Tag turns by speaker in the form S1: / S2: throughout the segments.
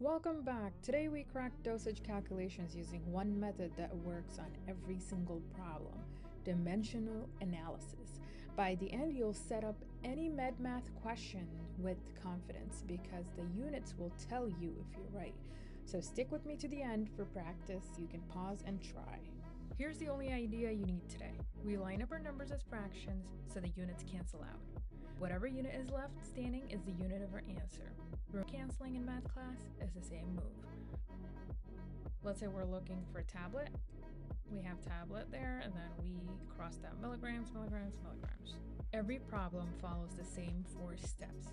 S1: Welcome back. Today we crack dosage calculations using one method that works on every single problem, dimensional analysis. By the end, you'll set up any med math question with confidence because the units will tell you if you're right. So stick with me to the end for practice. You can pause and try. Here's the only idea you need today. We line up our numbers as fractions so the units cancel out. Whatever unit is left standing is the unit of our answer. Canceling in math class is the same move. Let's say we're looking for tablet. We have tablet there, and then we crossed out milligrams, milligrams, milligrams. Every problem follows the same 4 steps.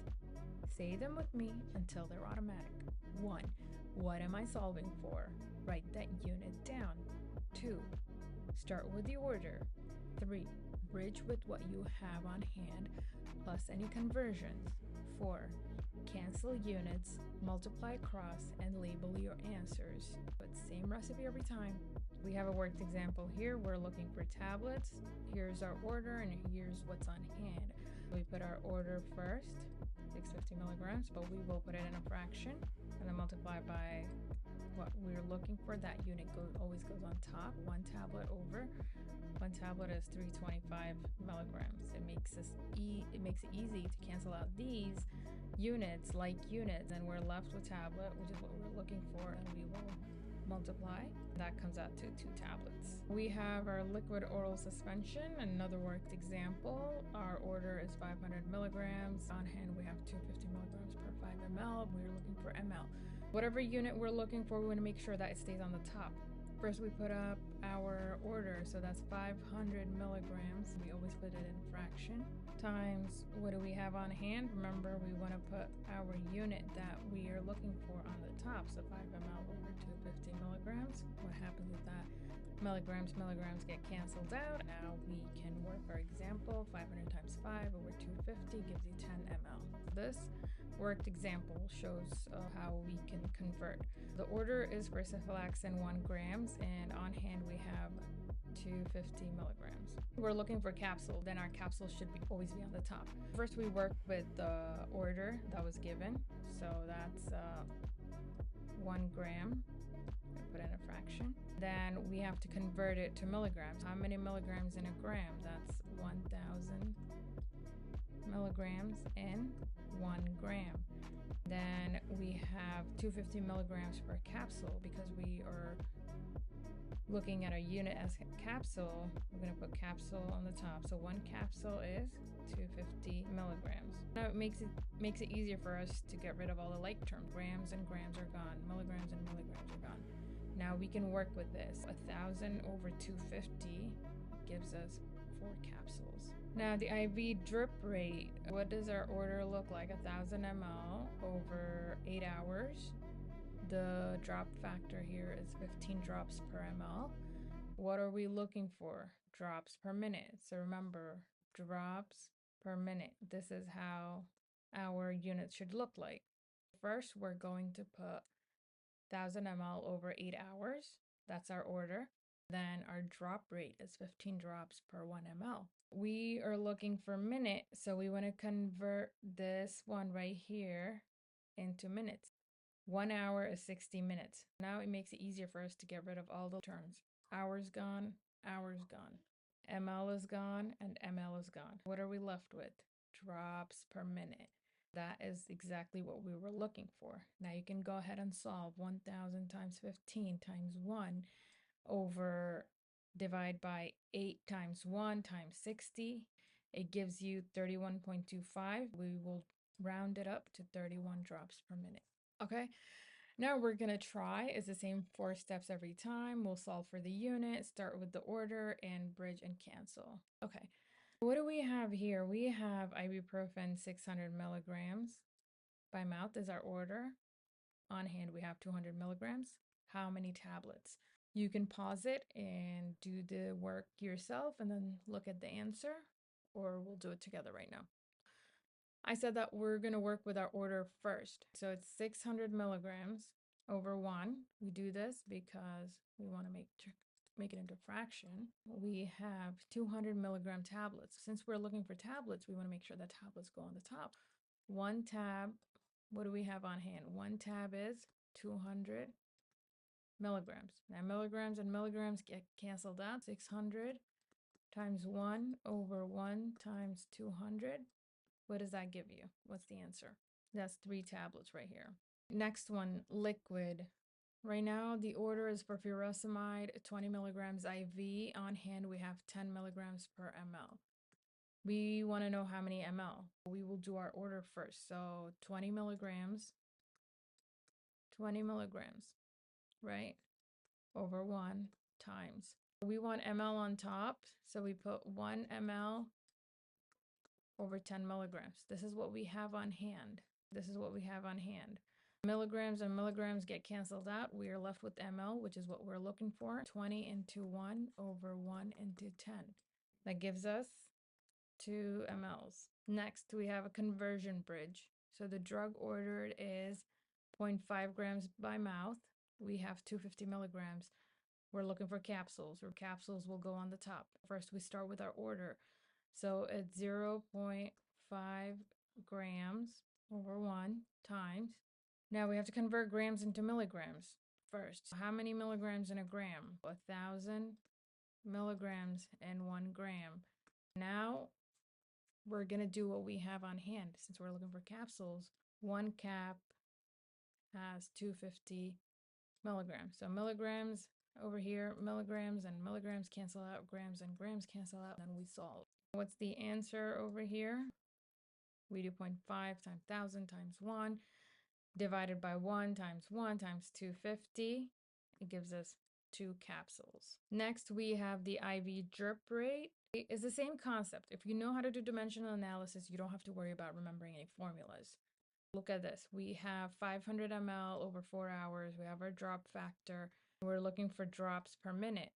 S1: Say them with me until they're automatic. 1. What am I solving for? Write that unit down. 2. Start with the order. 3. Bridge with what you have on hand, plus any conversions. 4. Cancel units, multiply across, and label your answers. But same recipe every time. We have a worked example here. We're looking for tablets. Here's our order, and here's what's on hand. We put our order first, 650 milligrams, but we will put it in a fraction, and then multiply by what we're looking for. That unit always goes on top. 1 tablet over 1 tablet is 325 milligrams. It makes it easy to cancel out these units, like units, and we're left with tablet, which is what we're looking for, and we will multiply. That comes out to 2 tablets. We have our liquid oral suspension, another worked example. Our order is 500 milligrams. On hand, we have 250 milligrams per 5 ml. We're looking for ml. Whatever unit we're looking for, we want to make sure that it stays on the top. First, we put up our order, so that's 500 milligrams. We always put it in fraction. Times, what do we have on hand? Remember, we want to put our unit that we are looking for on the top, so 5 ml over 250 milligrams. What happens with that? Milligrams get canceled out. Now we can work our example. 500 times 5 over 250 gives you 10 ml. This worked example shows how we can convert. The order is for cephalexin 1 grams, and on hand we have 250 milligrams. We're looking for capsule, then our capsule should always be on the top. First, we work with the order that was given, so that's 1 gram. I put in a fraction. Then we have to convert it to milligrams. How many milligrams in a gram? That's 1,000 milligrams in 1 gram. Then we have 250 milligrams per capsule. Because we are looking at a unit as a capsule, we're going to put capsule on the top. So 1 capsule is 250 milligrams. Now it makes it easier for us to get rid of all the like terms. Grams and grams are gone. Milligrams and milligrams are gone. Now we can work with this. 1,000 over 250 gives us 4 capsules. Now the IV drip rate, what does our order look like? 1,000 ml over 8 hours. The drop factor here is 15 drops per ml. What are we looking for? Drops per minute. So remember, drops per minute. This is how our unit should look like. First, we're going to put 1,000 ml over 8 hours. That's our order. Then our drop rate is 15 drops per 1 ml. We are looking for minute, so we want to convert this one right here into minutes. 1 hour is 60 minutes. Now it makes it easier for us to get rid of all the terms. Hours gone, hours gone. ML is gone, and ML is gone. What are we left with? Drops per minute. That is exactly what we were looking for. Now you can go ahead and solve 1,000 times 15 times 1 over divide by 8 times 1 times 60. It gives you 31.25. We will round it up to 31 drops per minute. Okay, now we're going to try. It's the same 4 steps every time. We'll solve for the unit, start with the order, and bridge and cancel. Okay. What do we have here? We have ibuprofen 600 milligrams by mouth is our order. On hand, we have 200 milligrams. How many tablets? You can pause it and do the work yourself and then look at the answer, or we'll do it together right now. I said that we're going to work with our order first. So it's 600 milligrams over 1. We do this because we want to make it into fraction. We have 200 milligram tablets. Since we're looking for tablets, we want to make sure that tablets go on the top. 1 tab, what do we have on hand? 1 tab is 200 milligrams. Now milligrams and milligrams get canceled out. 600 times 1 over 1 times 200. What does that give you? What's the answer? That's 3 tablets right here. Next one, liquid. Right now, the order is for furosemide, 20 milligrams IV. On hand, we have 10 milligrams per ml. We want to know how many ml. We will do our order first. So 20 milligrams, right? Over 1 times. We want ml on top, so we put 1 ml over 10 milligrams. This is what we have on hand. Milligrams and milligrams get canceled out. We are left with ml, which is what we're looking for. 20 into 1 over 1 into 10. That gives us 2 mLs. Next, we have a conversion bridge. So the drug ordered is 0.5 grams by mouth. We have 250 milligrams. We're looking for capsules, or capsules will go on the top. First, we start with our order. So it's 0.5 grams over 1 times. Now we have to convert grams into milligrams first. How many milligrams in a gram? 1,000 milligrams in 1 gram. Now we're going to do what we have on hand. Since we're looking for capsules, 1 cap has 250 milligrams. So milligrams over here, milligrams and milligrams cancel out, grams and grams cancel out, and then we solve. What's the answer over here? We do 0.5 times 1,000 times 1 divided by 1 times 250. It gives us 2 capsules. Next, we have the IV drip rate. It's the same concept. If you know how to do dimensional analysis, you don't have to worry about remembering any formulas. Look at this. We have 500 ml over 4 hours. We have our drop factor. We're looking for drops per minute.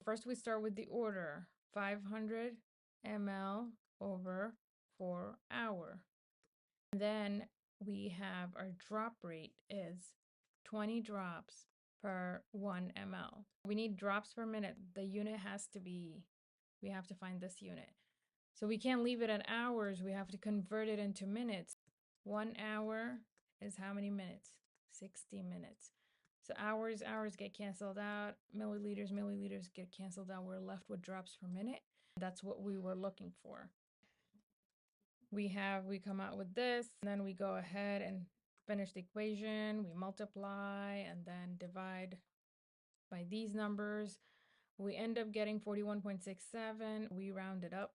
S1: First, we start with the order. 500 ml over 4 hour. Then we have our drop rate is 20 drops per 1 ml. We need drops per minute. The unit has to be, we have to find this unit. So we can't leave it at hours. We have to convert it into minutes. 1 hour is how many minutes? 60 minutes. So hours get canceled out. Milliliters get canceled out. We're left with drops per minute. That's what we were looking for. We come out with this, and then we go ahead and finish the equation. We multiply and then divide by these numbers. We end up getting 41.67. We round it up,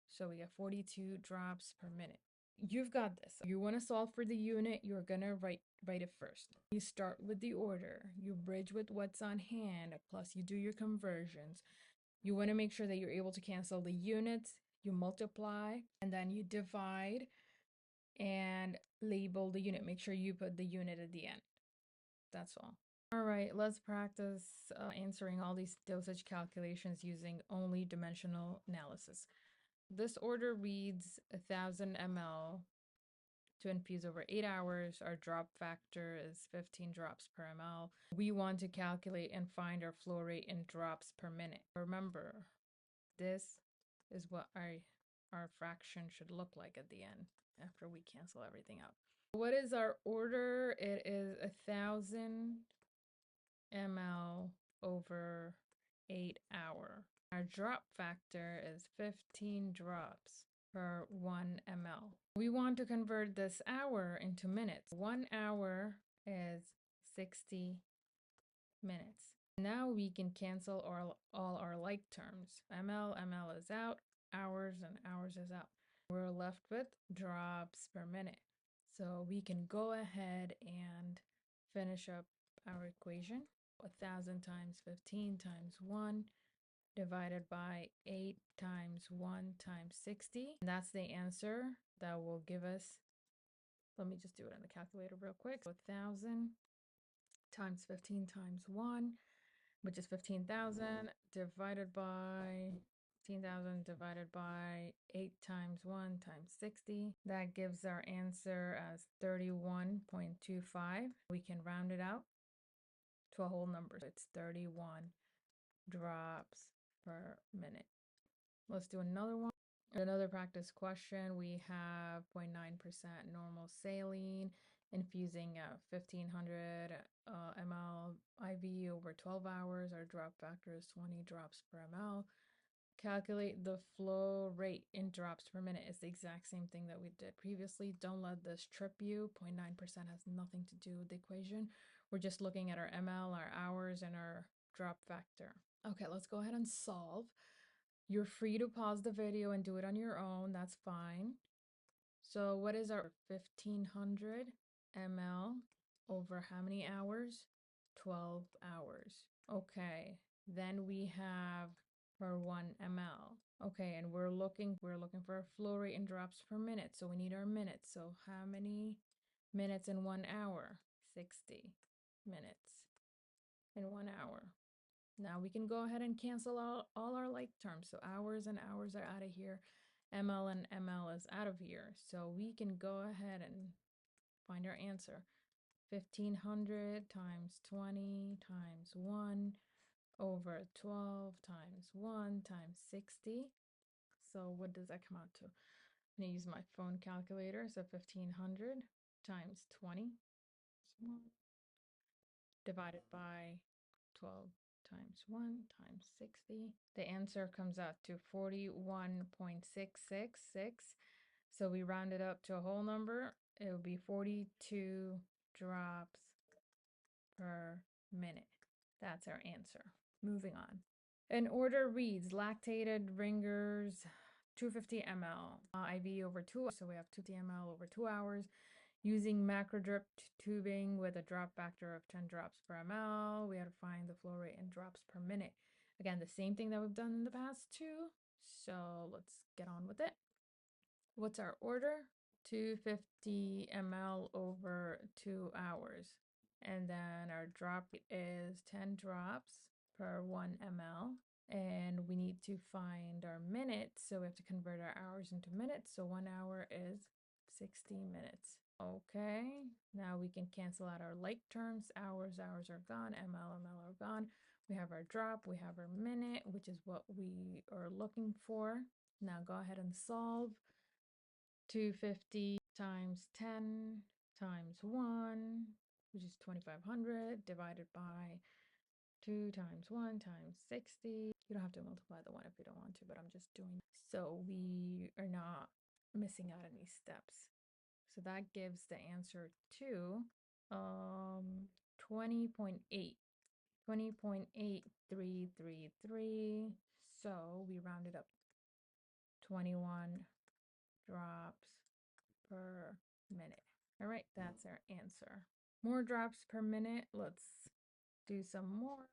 S1: so we get 42 drops per minute. You've got this. You want to solve for the unit, you're gonna write it first. You start with the order, you bridge with what's on hand, plus you do your conversions. You want to make sure that you're able to cancel the units, you multiply, and then you divide and label the unit. Make sure you put the unit at the end. That's all. All right, let's practice answering all these dosage calculations using only dimensional analysis. This order reads 1,000 ml to infuse over 8 hours. Our drop factor is 15 drops per ml. We want to calculate and find our flow rate in drops per minute. Remember, this is what our fraction should look like at the end after we cancel everything out. What is our order? It is 1,000 ml over 8 hour. Our drop factor is 15 drops per 1 ml. We want to convert this hour into minutes. 1 hour is 60 minutes. Now we can cancel all our like terms. ml is out, hours and hours is out. We're left with drops per minute. So we can go ahead and finish up our equation. 1,000 times 15 times 1 divided by 8 times 1 times 60. And that's the answer that will give us, let me just do it on the calculator real quick. So 1,000 times 15 times 1, which is 15,000, divided by 15,000 divided by 8 times 1 times 60. That gives our answer as 31.25. We can round it out to a whole number. So it's 31 drops per minute. Let's do another one. Another practice question. We have 0.9% normal saline infusing 1500 ml IV over 12 hours. Our drop factor is 20 drops per ml. Calculate the flow rate in drops per minute. Is the exact same thing that we did previously. Don't let this trip you. 0.9% has nothing to do with the equation. We're just looking at our ml, our hours, and our drop factor. Okay, let's go ahead and solve. You're free to pause the video and do it on your own. That's fine. So what is our 1500 ml over how many hours? 12 hours. Okay, then we have for 1 ml. Okay, and we're looking for a flow rate in drops per minute. So we need our minutes. So how many minutes in 1 hour? 60 minutes in 1 hour. Now we can go ahead and cancel out all our like terms. So hours and hours are out of here. ML and ML is out of here. So we can go ahead and find our answer. 1500 times 20 times 1 over 12 times 1 times 60. So what does that come out to? I'm going to use my phone calculator. So 1500 times 20 divided by 12 times 1 times 60. The answer comes out to 41.666. So we round it up to a whole number. It would be 42 drops per minute. That's our answer. Moving on. An order reads lactated ringers 250 ml IV over 2 hours. So we have 250 ml over 2 hours. Using macro drip tubing with a drop factor of 10 drops per ml, we have to find the flow rate in drops per minute. Again, the same thing that we've done in the past too. So let's get on with it. What's our order? 250 ml over 2 hours. And then our drop is 10 drops per 1 ml. And we need to find our minutes. So we have to convert our hours into minutes. So 1 hour is 60 minutes. Okay, now we can cancel out our like terms. Hours are gone. ML are gone. We have our drop, we have our minute, which is what we are looking for. Now go ahead and solve. 250 times 10 times 1, which is 2500, divided by 2 times 1 times 60. You don't have to multiply the 1 if you don't want to, but I'm just doing it. So we are not missing out any steps. So that gives the answer to 20.8. 20.8333. So we rounded up 21 drops per minute. All right, that's our answer. More drops per minute. Let's do some more.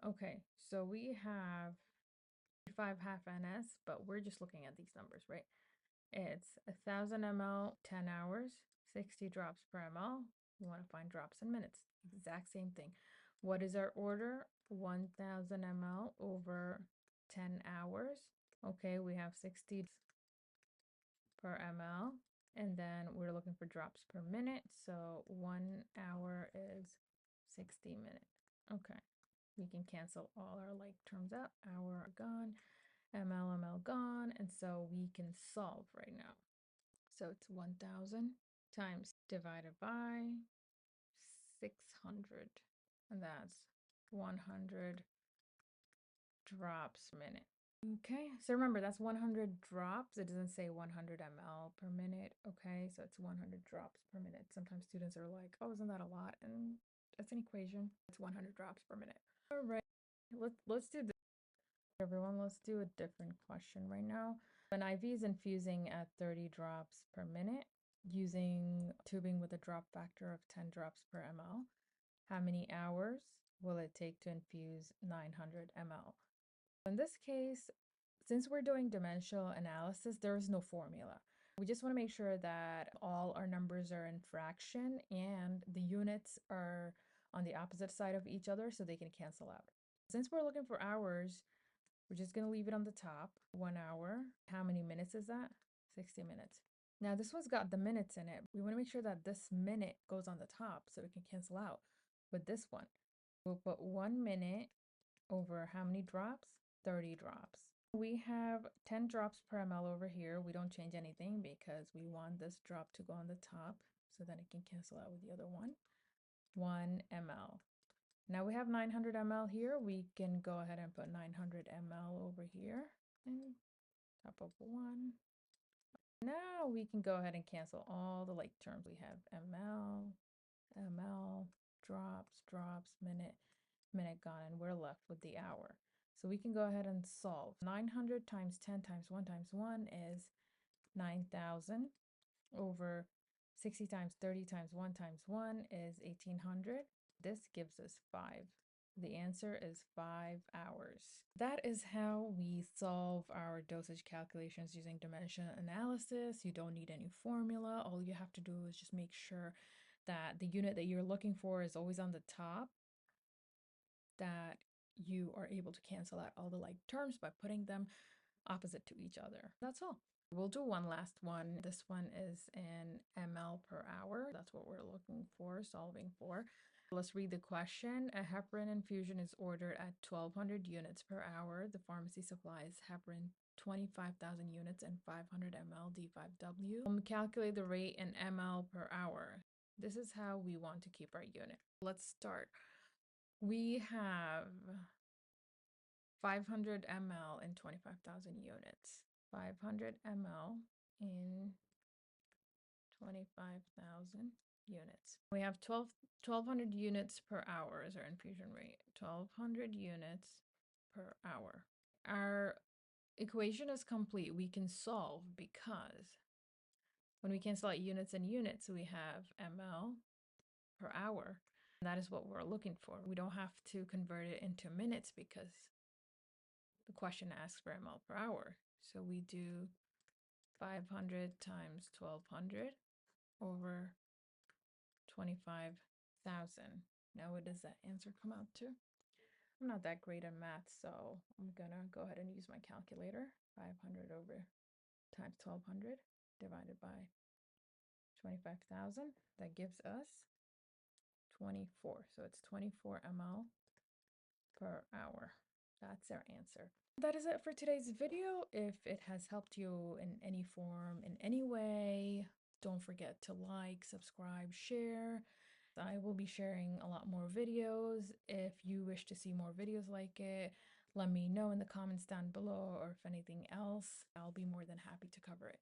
S1: Okay, so we have 5 half NS, but we're just looking at these numbers, right? It's 1000 ml, 10 hours, 60 drops per ml. We want to find drops in minutes. Exact same thing. What is our order? 1000 ml over 10 hours. Okay, we have 60 per ml. And then we're looking for drops per minute. So 1 hour is 60 minutes. Okay, we can cancel all our like terms out. Hour gone. ML gone, and so we can solve right now. So it's 1000 times divided by 600, and that's 100 drops a minute. Okay, so remember that's 100 drops. It doesn't say 100 ml per minute. Okay, so it's 100 drops per minute. Sometimes students are like, oh, isn't that a lot? And that's an equation. It's 100 drops per minute. All right, let's do this. Everyone, let's do a different question right now. An IV is infusing at 30 drops per minute using tubing with a drop factor of 10 drops per ml. How many hours will it take to infuse 900 ml? In this case, since we're doing dimensional analysis, there is no formula. We just want to make sure that all our numbers are in fraction and the units are on the opposite side of each other so they can cancel out. Since we're looking for hours, we're just going to leave it on the top. 1 hour. How many minutes is that? 60 minutes. Now this one's got the minutes in it. We want to make sure that this minute goes on the top so it can cancel out with this one. We'll put 1 minute over how many drops? 30 drops. We have 10 drops per ml over here. We don't change anything because we want this drop to go on the top. so then it can cancel out with the other one. 1 ml. Now we have 900 ml here. We can go ahead and put 900 ml over here and top of 1. Now we can go ahead and cancel all the like terms. We have ml, drops, minute gone, and we're left with the hour. So we can go ahead and solve. 900 times 10 times 1 times 1 is 9,000 over 60 times 30 times 1 times 1 is 1,800. This gives us 5. The answer is 5 hours. That is how we solve our dosage calculations using dimension analysis. You don't need any formula. All you have to do is just make sure that the unit that you're looking for is always on the top, that you are able to cancel out all the like terms by putting them opposite to each other. That's all. We'll do one last one. This one is in ml per hour. That's what we're looking for, solving for. Let's read the question. A heparin infusion is ordered at 1,200 units per hour. The pharmacy supplies heparin 25,000 units and 500 ml D5W. Calculate the rate in ml per hour. This is how we want to keep our unit. Let's start. We have 500 ml in 25,000 units. 500 ml in 25,000 units. We have 1,200 units per hour is our infusion rate. 1,200 units per hour. Our equation is complete. We can solve because when we cancel out units and units, we have ml per hour. And that is what we're looking for. We don't have to convert it into minutes because the question asks for ml per hour. So we do 500 times 1,200 over 25,000. Now what does that answer come out to? I'm not that great at math, so I'm gonna go ahead and use my calculator. 500 over times 1,200 divided by 25,000. That gives us 24. So it's 24 ml per hour. That's our answer. That is it for today's video. If it has helped you in any form, in any way, don't forget to like, subscribe, share. I will be sharing a lot more videos. If you wish to see more videos like it, let me know in the comments down below, or if anything else, I'll be more than happy to cover it.